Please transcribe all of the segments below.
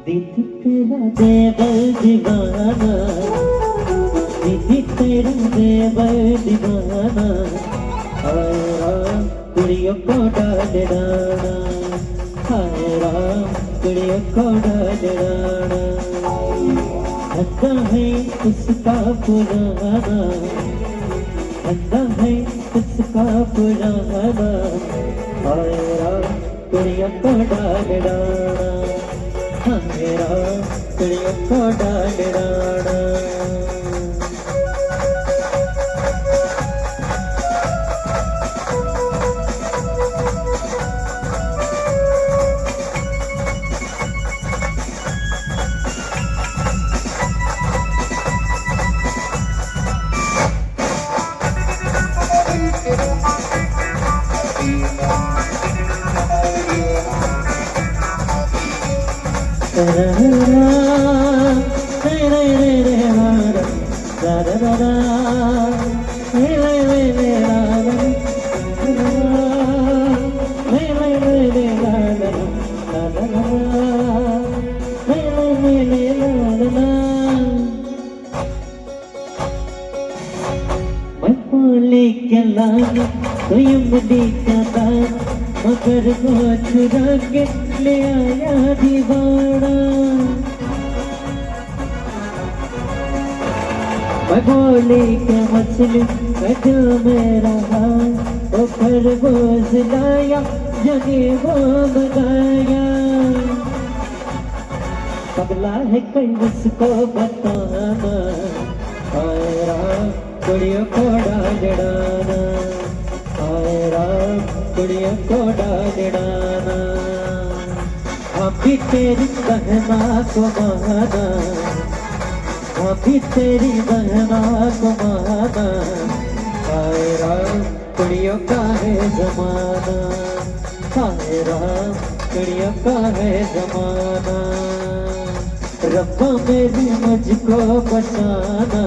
दीदी तेरा देवर दीवाना, दीदी तेरा देवर दीवाना, हाय राम कुड़ियों को डाल डाना, हाय राम कुड़ियों को डाल डाना। धंधा है उसका पुराना, धंधा है उसका पुराना, हाय राम कुड़ियों को डाल डाना, हाय राम कुड़ियों को डाल डाना। कोई मुड़ी का दान मगर वो चुरा के ले आया दीवाना। मैं बोली के मछली मैं दिल में रहा, वो खरगोश लाया जगे वो बताया। पगला है कहीं उसको बताना, हाय राम कुड़ियों को डाल डाना, हाय राम कुड़ियों को डाल डाना। अभी तेरी बहना को माना, अभी तेरी बहना को माना, हाय राम कुड़ियों का है जमाना, हाय राम कुड़ियों का है जमाना। रब्बा मेरे मुझको बचाना,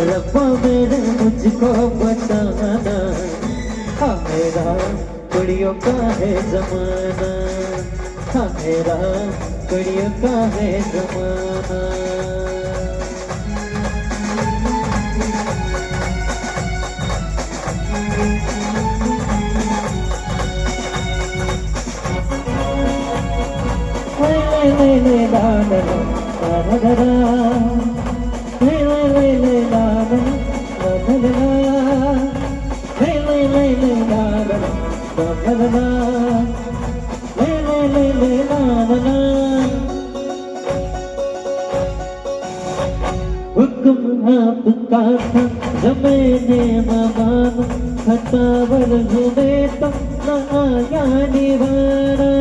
रब्बा मेरे मुझको बचाना, हाय राम कुड़ियों का है जमाना, हाय राम कुड़ियों का है जमाना। हुक्म आपका था जमेने ममान, खतावर हुए तो न आया निवारा।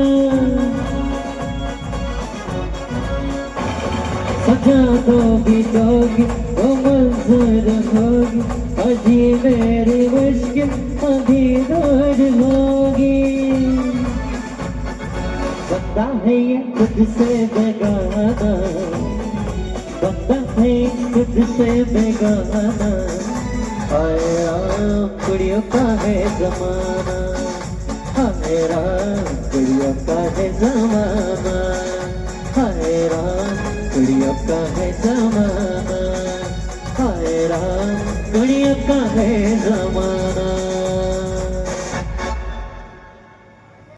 सजा दोगी दोगी वो मंजूर होगी, अभी मेरी मुश्किल अभी दूर होगी। बंदा है ये खुद से बेगाना, बंदा है खुद से बेगाना, हाय राम कुड़ियों का है जमाना, हाय राम कुड़ियों का है जमाना, हाय राम कुड़ियों का है जमाना, हाय राम कुड़ियों का है जमाना।